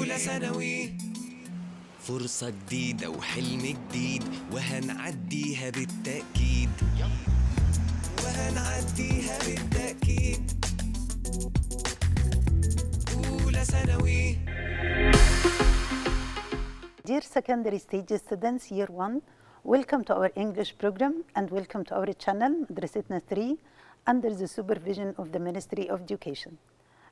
أولى ثانوي. فرصة جديدة وحلم جديد وهنعديها بالتأكيد، وهنعديها بالتأكيد. أولى ثانوي. Dear secondary stage students, year 1, welcome to our English program and welcome to our channel Madrasetna 3 under the supervision of the Ministry of Education.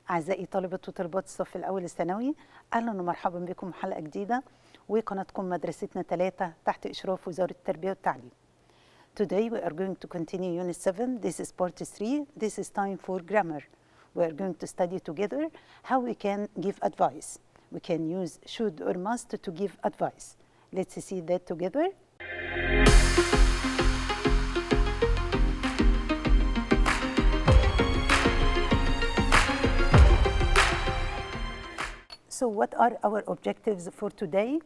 أعزائي طلبة وطلبات الصف الأول الثانوي، أهلا ومرحبا بكم حلقة جديدة وقناتكم مدرستنا 3 تحت إشراف وزارة التربية والتعليم. Today we are going to continue Unit 7. This is part 3. This is time for grammar. We are going to study together how we can give advice. We can use should or must to give advice. Let's see that together. So what are our objectives for today?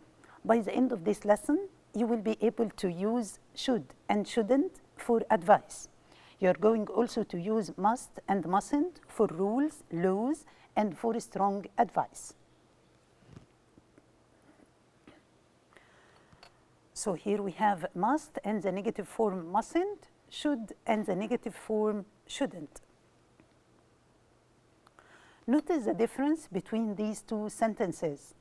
By the end of this lesson, you will be able to use should and shouldn't for advice. You're going also to use must and mustn't for rules, laws, and for strong advice. So here we have must and the negative form mustn't, should and the negative form shouldn't. Notice the difference between these two sentences.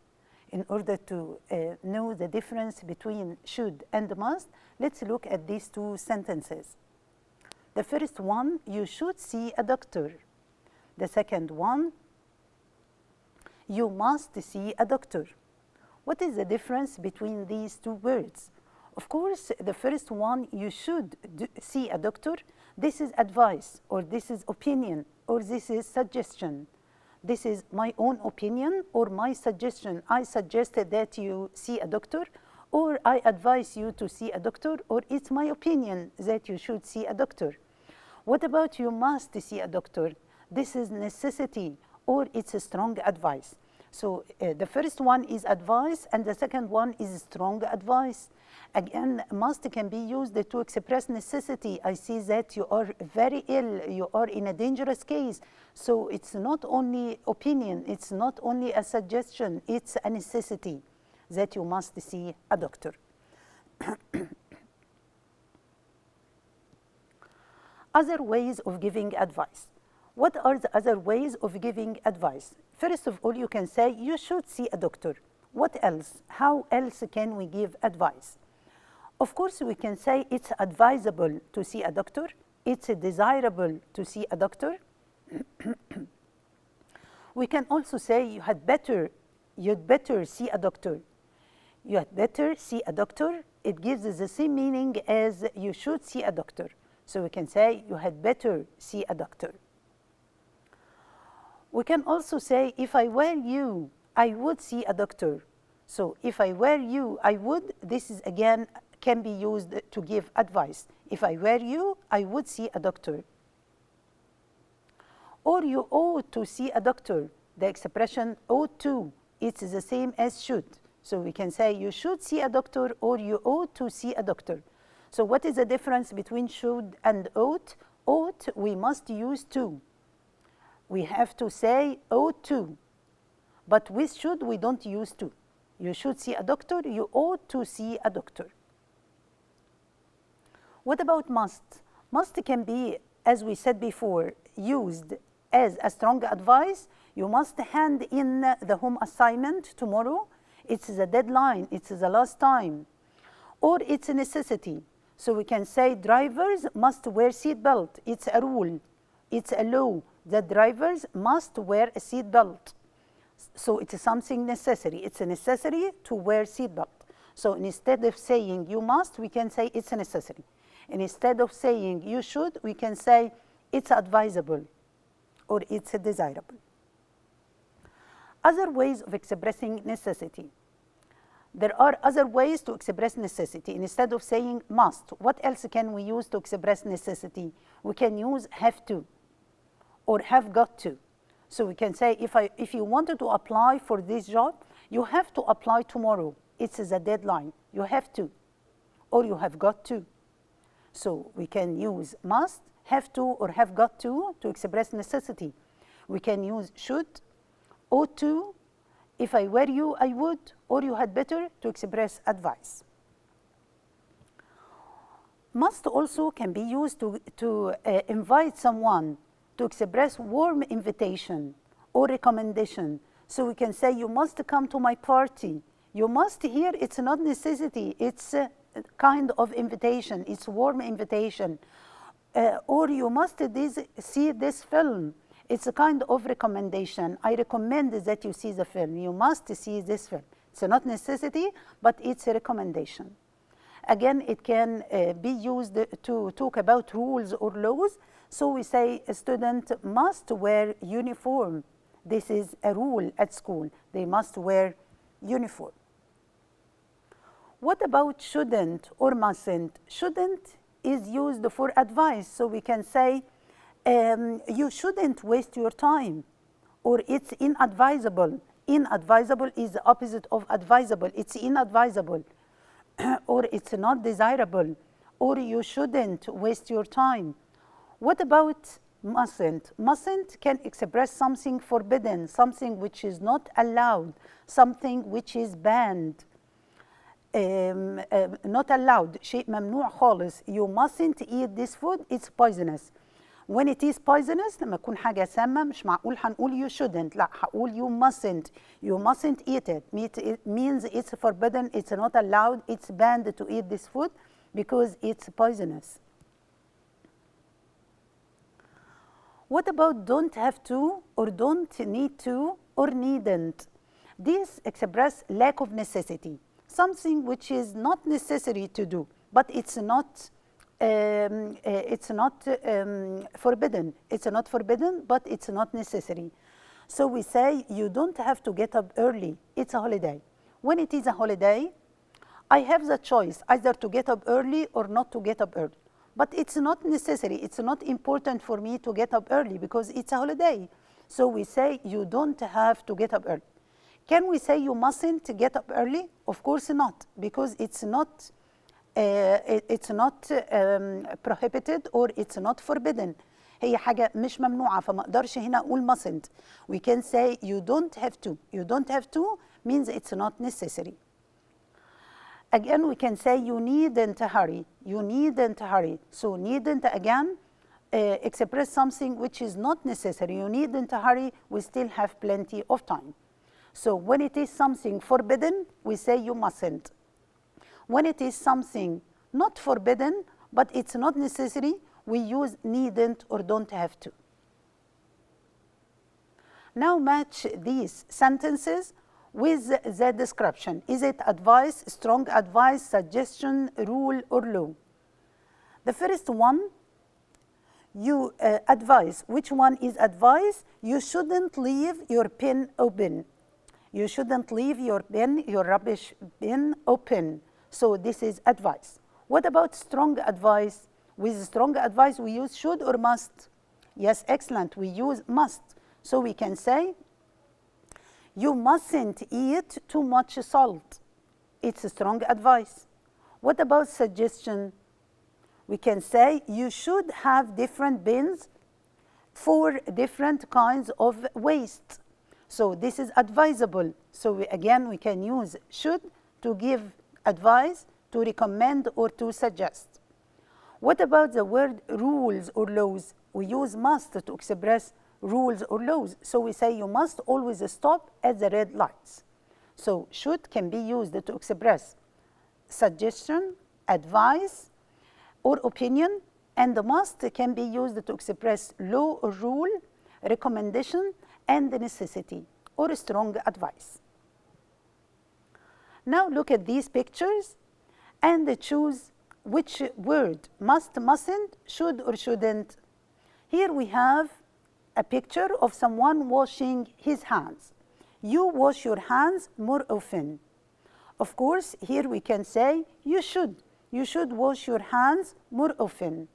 In order to know the difference between should and must, let's look at these two sentences. The first one, you should see a doctor. The second one, you must see a doctor. What is the difference between these two words? Of course, the first one, you should see a doctor. This is advice, or this is opinion, or this is suggestion. This is my own opinion or my suggestion. I suggested that you see a doctor, or I advise you to see a doctor, or it's my opinion that you should see a doctor. What about you must see a doctor? This is necessity, or it's a strong advice. So the first one is advice and the second one is strong advice. Again, must can be used to express necessity. I see that you are very ill, you are in a dangerous case. So it's not only opinion, it's not only a suggestion, it's a necessity that you must see a doctor. Other ways of giving advice. What are the other ways of giving advice? First of all, you can say you should see a doctor. What else? How else can we give advice? Of course, we can say it's advisable to see a doctor. It's desirable to see a doctor. We can also say you'd better see a doctor. You had better see a doctor. It gives the same meaning as you should see a doctor. So we can say you had better see a doctor. We can also say, if I were you, I would see a doctor. So if I were you, I would. This is again can be used to give advice. If I were you, I would see a doctor. Or you ought to see a doctor. The expression ought to, it's the same as should. So we can say you should see a doctor or you ought to see a doctor. So what is the difference between should and ought? Ought, we must use to. We have to say ought to. But with should, we don't use to. You should see a doctor, you ought to see a doctor. What about must? Must can be, as we said before, used as a strong advice. You must hand in the home assignment tomorrow. It's the deadline, it's the last time. Or it's a necessity. So we can say drivers must wear seat belt. It's a rule, it's a law that drivers must wear a seat belt. So it's something necessary. It's a necessary to wear seat belt. So instead of saying you must, we can say it's a necessary. And instead of saying you should, we can say it's advisable or it's desirable. Other ways of expressing necessity. There are other ways to express necessity. Instead of saying must, what else can we use to express necessity? We can use have to or have got to. So we can say if you wanted to apply for this job, you have to apply tomorrow. It's the deadline. You have to or you have got to. So we can use must, have to, or have got to express necessity. We can use should, ought to, If I were you, I would, or you had better, to express advice. Must also can be used to invite someone, to express warm invitation or recommendation. So we can say, you must come to my party. You must here, it's not necessity, it's a kind of invitation, it's warm invitation. Or you must see this film. It's a kind of recommendation. I recommend that you see the film. You must see this film. It's not necessity, but it's a recommendation. Again, it can be used to talk about rules or laws. So we say a student must wear uniform. This is a rule at school. They must wear uniform. What about shouldn't or mustn't? Shouldn't is used for advice. So we can say, you shouldn't waste your time, or it's inadvisable. Inadvisable is the opposite of advisable. It's inadvisable, or it's not desirable, or you shouldn't waste your time. What about mustn't? Mustn't can express something forbidden, something which is not allowed, something which is banned. Not allowed, شيء ممنوع خالص. You mustn't eat this food, it's poisonous. When it is poisonous, لما يكون حاجة سامة مش معقول هنقول you shouldn't، لا هقول you mustn't. You mustn't eat it. It means it's forbidden, it's not allowed, it's banned to eat this food because it's poisonous. What about don't have to, or don't need to, or needn't? These express lack of necessity. Something which is not necessary to do, but it's not forbidden. It's not forbidden, but it's not necessary. So we say you don't have to get up early. It's a holiday. When it is a holiday, I have the choice either to get up early or not to get up early. But it's not necessary. It's not important for me to get up early because it's a holiday. So we say you don't have to get up early. Can we say you mustn't get up early? Of course not, because it's not prohibited or it's not forbidden. هي حاجة مش ممنوعة فما اقدرش هنا اقول mustn't. We can say you don't have to. You don't have to means it's not necessary. Again, we can say you needn't hurry. You needn't hurry. So needn't again express something which is not necessary. You needn't hurry. We still have plenty of time. So when it is something forbidden, we say you mustn't. When it is something not forbidden, but it's not necessary, we use needn't or don't have to. Now match these sentences with the description. Is it advice, strong advice, suggestion, rule, or law? The first one, you advise. Which one is advice? You shouldn't leave your pen open. You shouldn't leave your bin, your rubbish bin open. So this is advice. What about strong advice? With strong advice, we use should or must? Yes, excellent. We use must. So we can say, you mustn't eat too much salt. It's a strong advice. What about suggestion? We can say, you should have different bins for different kinds of waste. So this is advisable. So we can use should to give advice, to recommend, or to suggest. What about the word rules or laws? We use must to express rules or laws. So we say you must always stop at the red lights. So should can be used to express suggestion, advice, or opinion, and the must can be used to express law or rule, recommendation, and the necessity or strong advice. Now look at these pictures and choose which word, must, mustn't, should or shouldn't. Here we have a picture of someone washing his hands. You wash your hands more often. Of course, here we can say you should. You should wash your hands more often.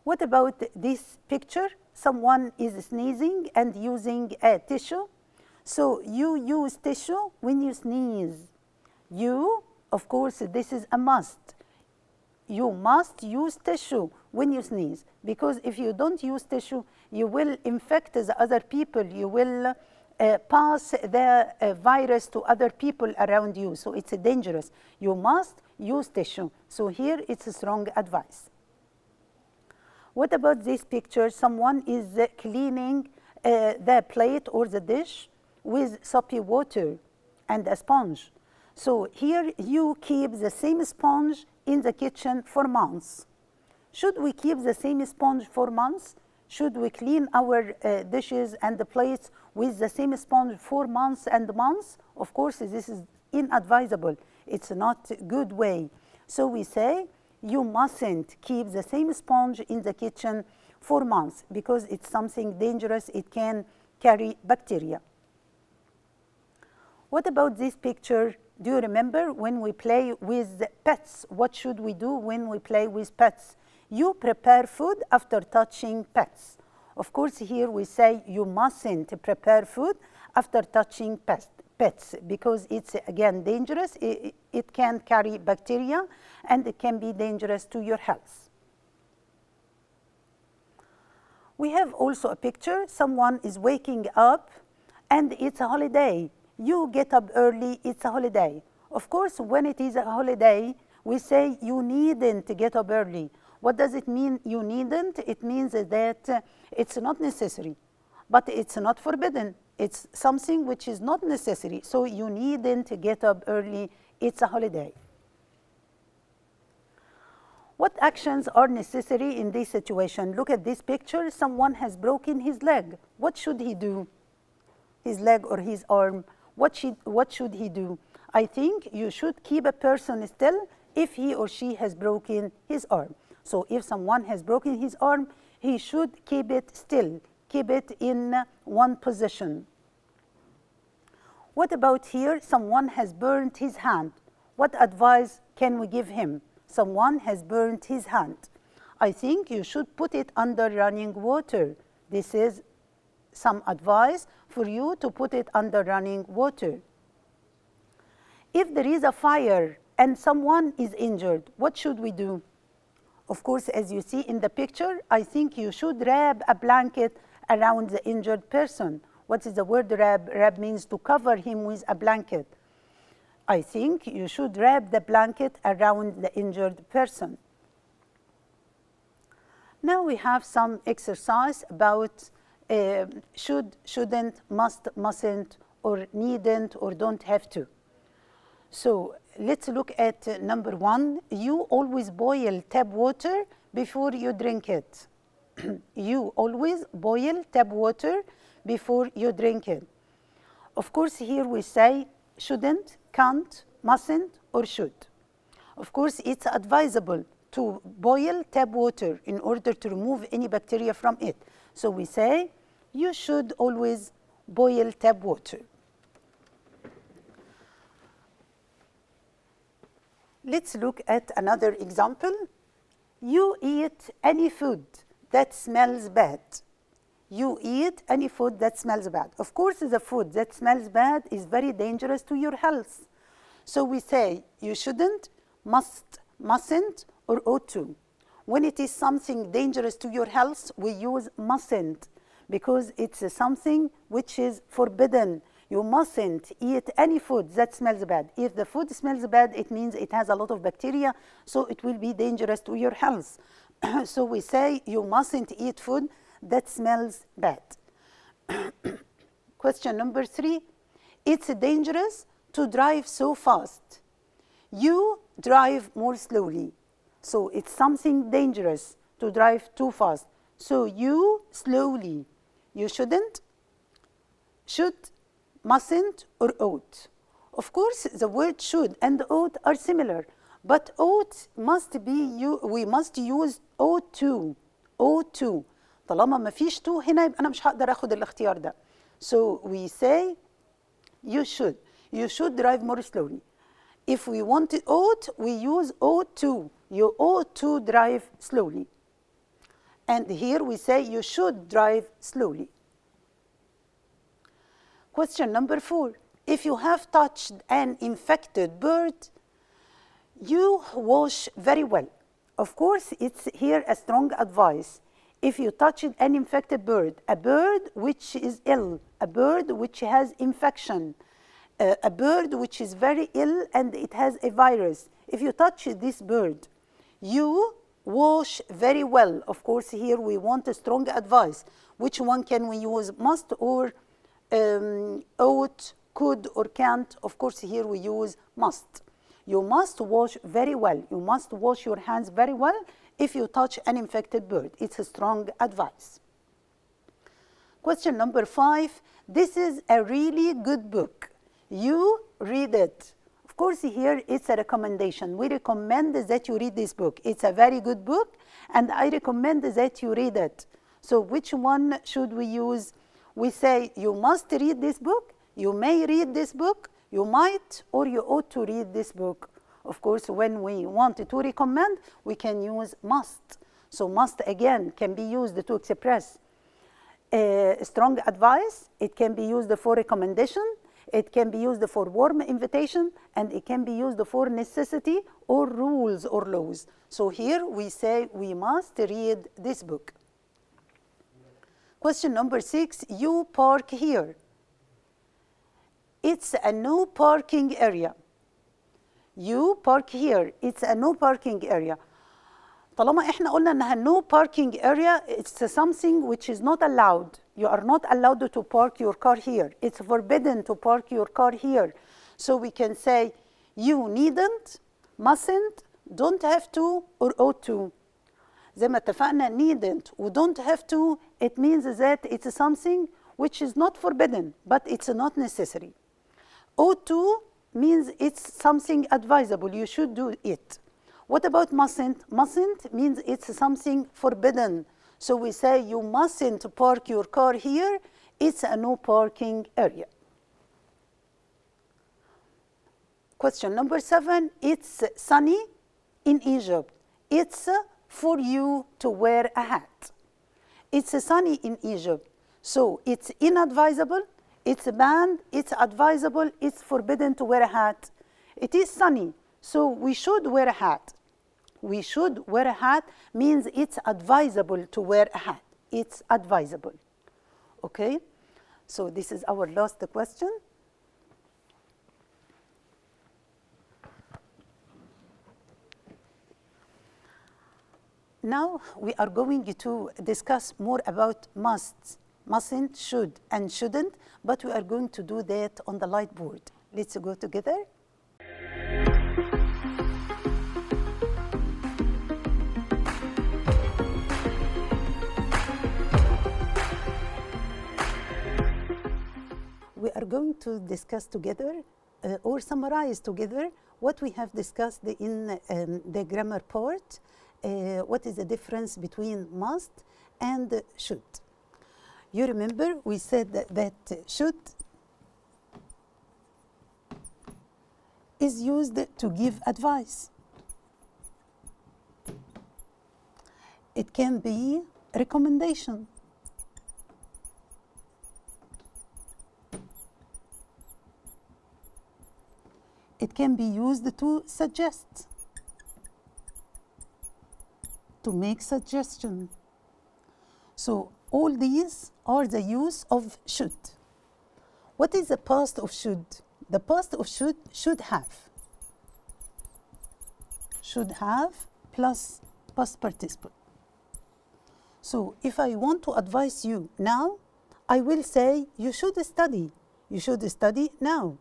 What about this picture? Someone is sneezing and using a tissue. So you use tissue when you sneeze. You, of course, this is a must. You must use tissue when you sneeze, because if you don't use tissue, you will infect the other people. You will pass the virus to other people around you. So it's dangerous. You must use tissue. So here it's a strong advice. What about this picture? Someone is cleaning the plate or the dish with soapy water and a sponge. So here you keep the same sponge in the kitchen for months. Should we keep the same sponge for months? Should we clean our dishes and the plates with the same sponge for months and months? Of course, this is inadvisable. It's not a good way. So we say you mustn't keep the same sponge in the kitchen for months because it's something dangerous. It can carry bacteria. What about this picture? Do you remember when we play with pets? What should we do when we play with pets? You prepare food after touching pets. Of course, here we say you mustn't prepare food after touching pets because it's, again, dangerous. It can carry bacteria and it can be dangerous to your health. We have also a picture. Someone is waking up and it's a holiday. You get up early, it's a holiday. Of course, when it is a holiday, we say you needn't get up early. What does it mean, you needn't? It means that it's not necessary, but it's not forbidden. It's something which is not necessary, so you needn't get up early. It's a holiday. What actions are necessary in this situation? Look at this picture. Someone has broken his leg. What should he do? His leg or his arm. What should he do? I think you should keep a person still if he or she has broken his arm. So if someone has broken his arm, he should keep it still, keep it in one position. What about here? Someone has burned his hand. What advice can we give him? Someone has burned his hand. I think you should put it under running water. This is some advice for you to put it under running water. If there is a fire and someone is injured, what should we do? Of course, as you see in the picture, I think you should wrap a blanket around the injured person. What is the word wrap? Wrap means to cover him with a blanket. I think you should wrap the blanket around the injured person. Now we have some exercise about should, shouldn't, must, mustn't, or needn't, or don't have to. So let's look at number 1. You always boil tap water before you drink it. You always boil tap water before you drink it. Of course, here we say shouldn't, can't, mustn't, or should. Of course, it's advisable to boil tap water in order to remove any bacteria from it. So we say you should always boil tap water. Let's look at another example. You eat any food that smells bad. You eat any food that smells bad. Of course, the food that smells bad is very dangerous to your health. So we say you shouldn't, must, mustn't, or ought to. When it is something dangerous to your health, we use mustn't because it's something which is forbidden. You mustn't eat any food that smells bad. If the food smells bad, it means it has a lot of bacteria, so it will be dangerous to your health. So we say you mustn't eat food that smells bad. Question number 3. It's dangerous to drive so fast. You drive more slowly. So it's something dangerous to drive too fast. So you slowly. You shouldn't, should, mustn't, or ought. Of course, the word should and ought are similar, but ought must be, we must use ought to. Ought to. طالما ما فيش to هنا يبقى أنا مش هقدر أخد الاختيار ده. So we say you should. You should drive more slowly. If we want ought, we use ought to. You ought to drive slowly. And here we say you should drive slowly. Question number 4. If you have touched an infected bird, you wash very well. Of course, it's here a strong advice. If you touch an infected bird, a bird which is ill, a bird which has infection, a bird which is very ill and it has a virus. If you touch this bird, you wash very well. Of course, here we want a strong advice. Which one can we use? Must or ought, could or can't? Of course, here we use must. You must wash very well. You must wash your hands very well if you touch an infected bird. It's a strong advice. Question number 5. This is a really good book. You read it. Of course, here it's a recommendation. We recommend that you read this book. It's a very good book, and I recommend that you read it. So which one should we use? We say you must read this book, you may read this book, you might or you ought to read this book. Of course, when we want to recommend, we can use must. So must again can be used to express strong advice. It can be used for recommendation. It can be used for warm invitation, and it can be used for necessity or rules or laws. So here we say we must read this book. Question number 6, you park here. It's a no parking area. You park here. It's a no parking area. طالما احنا قلنا انها no parking area, it's something which is not allowed. You are not allowed to park your car here. It's forbidden to park your car here. So we can say you needn't, mustn't, don't have to, or ought to. زي ما اتفقنا needn't و don't have to, it means that it's something which is not forbidden, but it's not necessary. Ought to means it's something advisable, you should do it. What about mustn't? Mustn't means it's something forbidden. So we say you mustn't park your car here, it's a no parking area. Question number 7, it's sunny in Egypt. It's for you to wear a hat. It's sunny in Egypt. So it's inadvisable, it's banned, it's advisable, it's forbidden to wear a hat. It is sunny, so we should wear a hat. We should wear a hat means it's advisable to wear a hat. It's advisable. Okay? So this is our last question. Now we are going to discuss more about must, mustn't, should, and shouldn't, but we are going to do that on the light board. Let's go together. We are going to discuss together or summarize together what we have discussed in the grammar part. What is the difference between must and should? You remember we said that should is used to give advice. It can be recommendation. It can be used to suggest, to make suggestion. So all these are the use of should. What is the past of should? The past of should have. Should have plus past participle. So if I want to advise you now, I will say you should study. You should study now,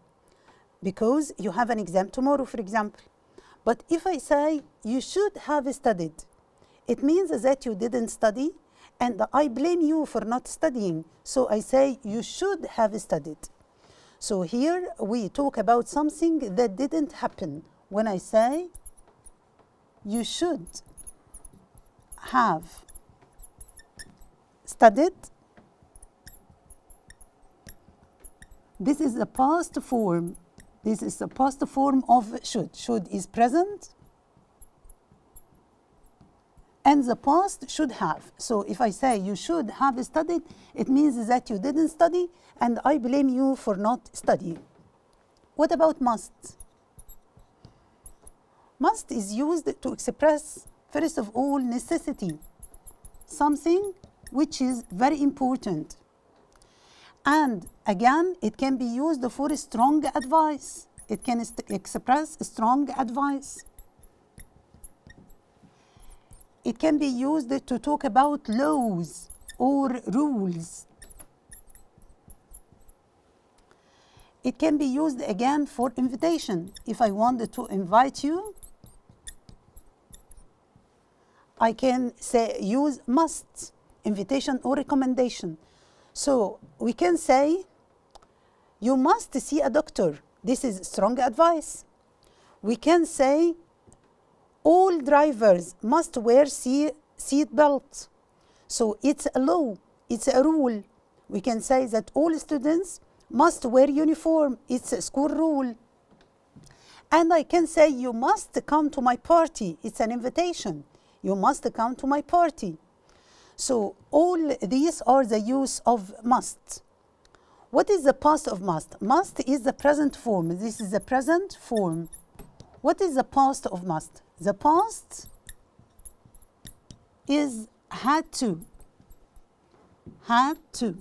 because you have an exam tomorrow, for example. But if I say you should have studied, it means that you didn't study, and I blame you for not studying. So I say you should have studied. So here we talk about something that didn't happen. When I say you should have studied, this is the past form. This is the past form of should. Should is present, and the past should have. So if I say you should have studied, it means that you didn't study, and I blame you for not studying. What about must? Must is used to express, first of all, necessity, something which is very important. And again, it can be used for strong advice. It can express strong advice. It can be used to talk about laws or rules. It can be used again for invitation. If I wanted to invite you, I can say use must, invitation or recommendation. So we can say, you must see a doctor. This is strong advice. We can say, all drivers must wear seat belts. So it's a law, it's a rule. We can say that all students must wear uniform. It's a school rule. And I can say, you must come to my party. It's an invitation. You must come to my party. So all these are the use of must. What is the past of must? Must is the present form. This is the present form. What is the past of must? The past is had to. Had to.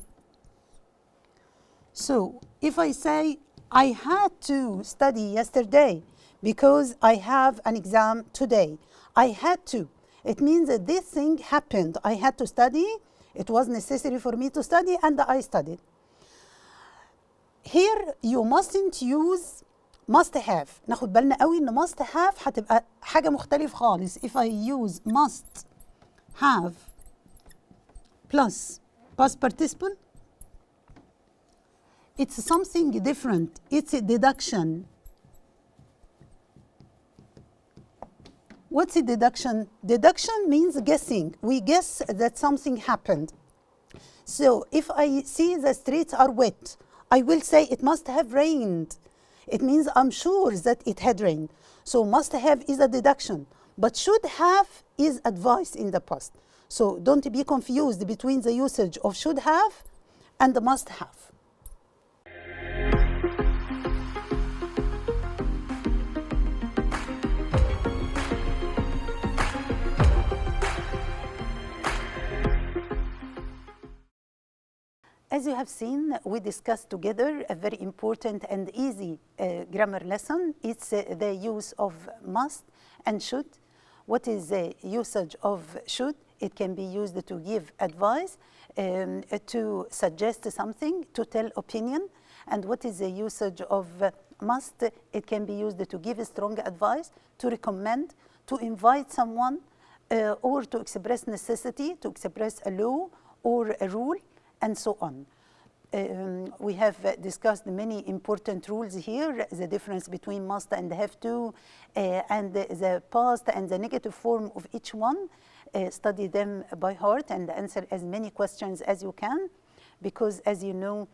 So if I say, I had to study yesterday because I have an exam today. I had to. It means that this thing happened. I had to study. It was necessary for me to study and I studied. Here you mustn't use must have. ناخد بالنا قوي ان must have هتبقى حاجة مختلف خالص. If I use must have plus past participle, it's something different. It's a deduction. What's a deduction? Deduction means guessing. We guess that something happened. So if I see the streets are wet, I will say it must have rained. It means I'm sure that it had rained. So must have is a deduction, but should have is advice in the past. So don't be confused between the usage of should have and the must have. As you have seen, we discussed together a very important and easy grammar lesson. It's the use of must and should. What is the usage of should? It can be used to give advice, to suggest something, to tell opinion. And what is the usage of must? It can be used to give strong advice, to recommend, to invite someone, or to express necessity, to express a law or a rule, and so on. We have discussed many important rules here, the difference between must and have to, and the past and the negative form of each one. Study them by heart and answer as many questions as you can, because as you know,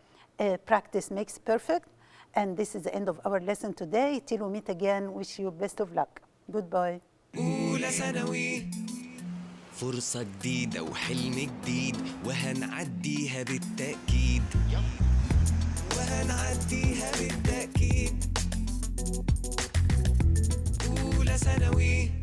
practice makes perfect. And this is the end of our lesson today. Till we meet again, wish you best of luck. Goodbye. أولى ثانوي فرصة جديدة وحلم جديد وهنعديها بالتأكيد وهنعديها بالتأكيد أولى ثانوي